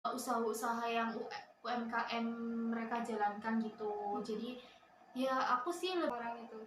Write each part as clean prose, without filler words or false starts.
usaha-usaha yang UMKM mereka jalankan gitu. Jadi ya aku sih lebih Orang itu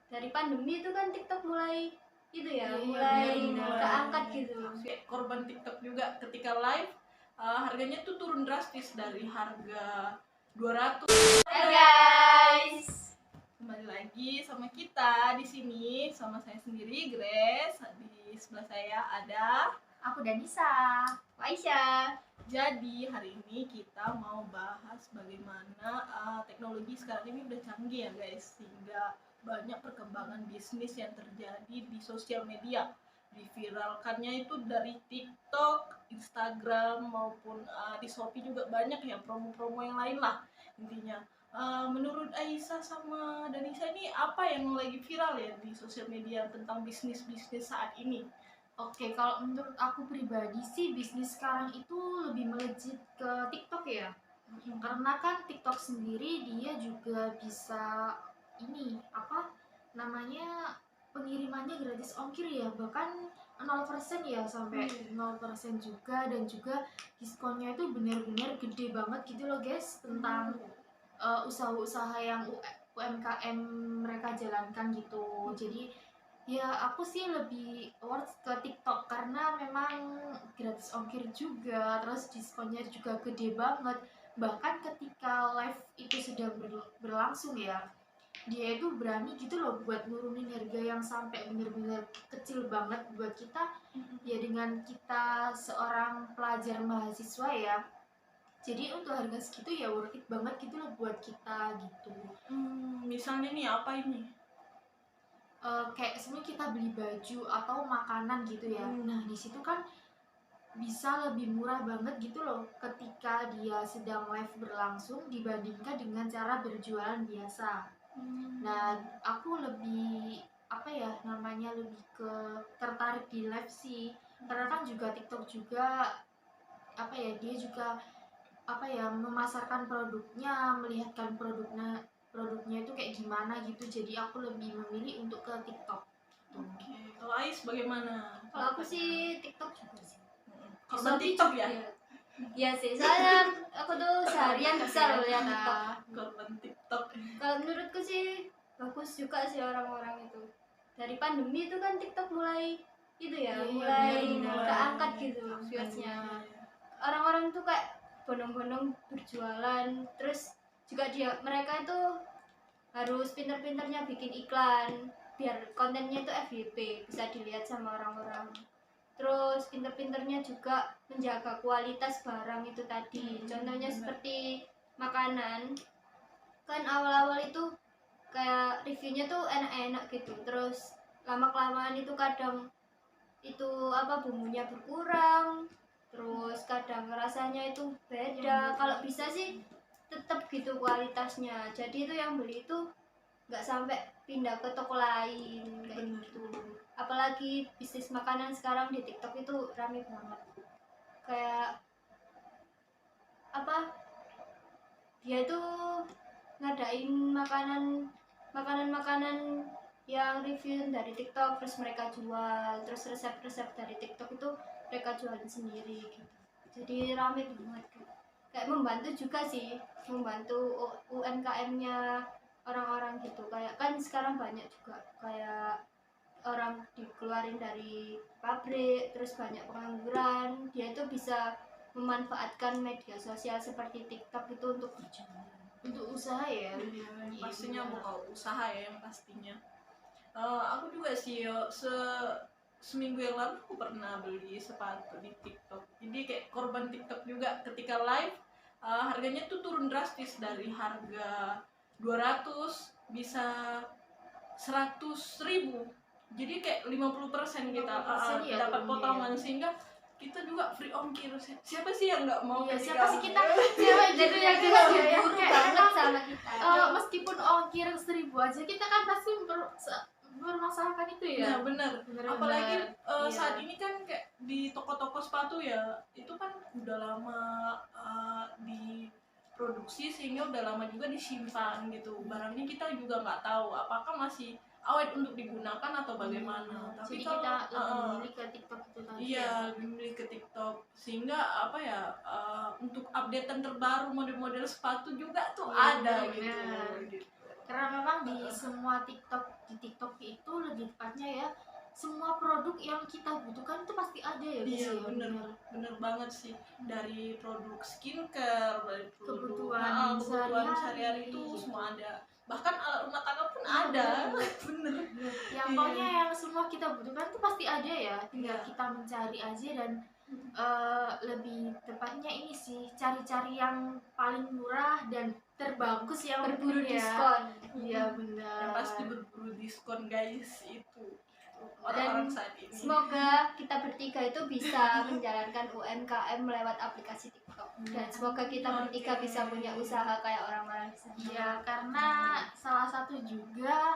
dari pandemi itu kan TikTok mulai itu ya, Iya, mulai benar-benar. keangkat gitu. Kayak korban TikTok juga ketika live, harganya tuh turun drastis dari harga 200. Hai guys, Kembali lagi sama kita di sini, sama saya sendiri Grace. Di sebelah saya ada Aku dan Nisa. Aisyah. Jadi hari ini kita mau bahas bagaimana teknologi sekarang ini udah canggih ya guys, sehingga banyak perkembangan bisnis yang terjadi di sosial media. Diviralkannya itu dari TikTok, Instagram maupun di Shopee juga banyak ya, promo-promo yang lain lah intinya. Menurut Aisyah sama Danisa ini apa yang lagi viral ya di sosial media tentang bisnis-bisnis saat ini? Oke, kalau menurut aku pribadi sih bisnis sekarang itu lebih melejit ke TikTok ya. Karena kan TikTok sendiri dia juga bisa ini apa namanya pengirimannya gratis ongkir ya, bahkan 0% ya, sampai 0% juga, dan juga diskonnya itu benar-benar gede banget gitu loh guys, tentang usaha-usaha yang UMKM mereka jalankan gitu. Jadi ya aku sih lebih worth ke TikTok karena memang gratis ongkir juga, terus diskonnya juga gede banget. Bahkan ketika live itu sedang berlangsung ya, dia itu berani gitu loh buat nurunin harga yang sampai bener-bener kecil banget buat kita. Ya dengan kita seorang pelajar mahasiswa ya, jadi untuk harga segitu ya worth it banget gitu loh buat kita gitu. Misalnya nih apa ini? Kayak sebenarnya kita beli baju atau makanan gitu ya. Nah di situ kan bisa lebih murah banget gitu loh ketika dia sedang live berlangsung dibandingkan dengan cara berjualan biasa. Nah aku lebih apa ya namanya, lebih ke tertarik di live sih, karena kan juga TikTok juga apa ya, dia juga apa ya memasarkan produknya, melihatkan produknya itu kayak gimana gitu. Jadi aku lebih memilih untuk ke TikTok. Oke, kalau Ais bagaimana? Kalau aku sih TikTok juga sih. Korban TikTok ya? Iya sih, soalnya aku tuh seharian bisa loh lihat TikTok. Korban TikTok. Kalau menurutku sih bagus juga sih orang-orang itu. Dari pandemi itu kan TikTok mulai itu ya, Iya, mulai benar-benar. keangkat gitu viewersnya. Orang-orang tuh kayak bondong-bondong berjualan, terus juga mereka itu harus pinter-pinternya bikin iklan biar kontennya itu FYP, bisa dilihat sama orang-orang. Terus pinter-pinternya juga menjaga kualitas barang itu tadi. Contohnya seperti makanan, kan awal-awal itu kayak reviewnya tuh enak-enak gitu, terus lama-kelamaan itu kadang itu apa bumbunya berkurang, terus kadang rasanya itu beda. Kalau bisa sih tetap gitu kualitasnya, jadi itu yang beli itu nggak sampai pindah ke toko lain kayak gitu. Apalagi bisnis makanan sekarang di TikTok itu rame banget, kayak apa dia itu ngadain makanan yang review dari TikTok, terus mereka jual, terus resep-resep dari TikTok itu mereka jualin sendiri gitu. Jadi rame banget, kayak membantu juga sih, membantu UMKM-nya orang-orang gitu. Kayak kan sekarang banyak juga kayak orang dikeluarin dari pabrik, terus banyak pengangguran, dia itu bisa memanfaatkan media sosial seperti TikTok itu untuk berjualan, Untuk usaha ya. Pastinya buka usaha ya yang pastinya. Aku juga sih seminggu yang lalu aku pernah beli sepatu di TikTok. Jadi kayak korban TikTok juga ketika live, harganya tuh turun drastis dari harga 200 bisa 100.000. Jadi kayak 50% kita 50% ya dapat turunnya potongan ya. sehingga kita juga free ongkir. Siapa sih yang nggak mau? Iya, ketika- siapa sih kita cewek gitu ya kita ya, buru kayak banget emang, sama kita. meskipun ongkir 1.000 aja kita kan pasti bermasalahkan itu ya. Nah benar. Bener-bener. Apalagi Iya. saat ini kan kayak di toko-toko sepatu ya, itu kan udah lama diproduksi sehingga udah lama juga disimpan gitu. Barangnya kita juga nggak tahu apakah masih awet untuk digunakan atau bagaimana. Tapi Jadi kalau kita lebih memilih ke TikTok itu tadi. iya, lebih memilih ke TikTok sehingga apa ya, untuk updatean terbaru model-model sepatu juga tuh Iya, ada benar. gitu. Karena memang di semua di TikTok itu lebih tepatnya ya, semua produk yang kita butuhkan itu pasti ada ya guys Iya, ya. bener banget sih, dari produk skincare, dari produk Kebutuhan kebutuhan sehari-hari sehari-hari itu gitu. semua ada, bahkan alat rumah tangga pun Iya, ada. bener. Bener. Yang Iya. pokoknya yang semua kita butuhkan itu pasti ada ya, tinggal Iya. kita mencari aja. Dan lebih tepatnya ini sih, cari-cari yang paling murah dan terbagus yang berburu mungkin ya. diskon. Iya benar. Yang pasti berburu diskon guys, itu orang-orang saat ini. Semoga kita bertiga itu bisa menjalankan UMKM lewat aplikasi TikTok, dan semoga kita bertiga bisa punya usaha kayak orang-orang di sana. Iya, karena salah satu juga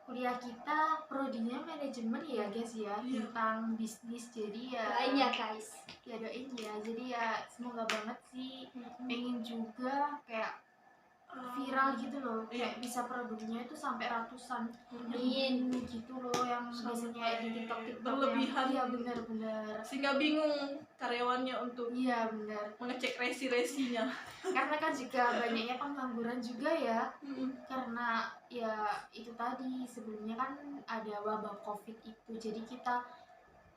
kuliah kita prodinya manajemen ya guys ya, Iya. tentang bisnis. Jadi ya Doain ya guys. ya doain ya. Jadi ya semoga banget sih, pengen juga kayak viral gitu loh, kayak bisa produknya itu sampai ratusan Amin. ribu gitu loh, yang biasanya di TikTok berlebihan. Iya benar-benar. Sehingga bingung karyawannya untuk Iya benar. mengecek resi-resinya. Karena kan juga banyaknya pengangguran juga ya, karena ya itu tadi, sebelumnya kan ada wabah COVID itu. Jadi kita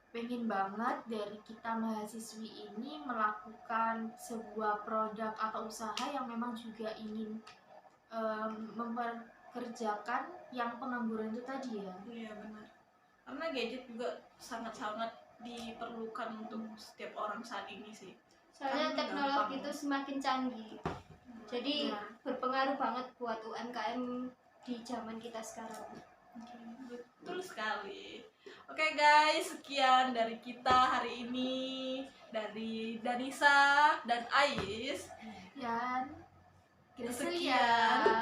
pengen banget dari kita mahasiswi ini melakukan sebuah produk atau usaha yang memang juga ingin memperkerjakan yang pengangguran itu tadi ya. Iya benar. Karena gadget juga sangat-sangat diperlukan untuk setiap orang saat ini sih. Soalnya Kan teknologi gampang. itu semakin canggih, jadi Benar. berpengaruh banget buat UMKM di zaman kita sekarang. Betul sekali. Oke guys, sekian dari kita hari ini, dari Danisa dan Ais. Dan Sekian.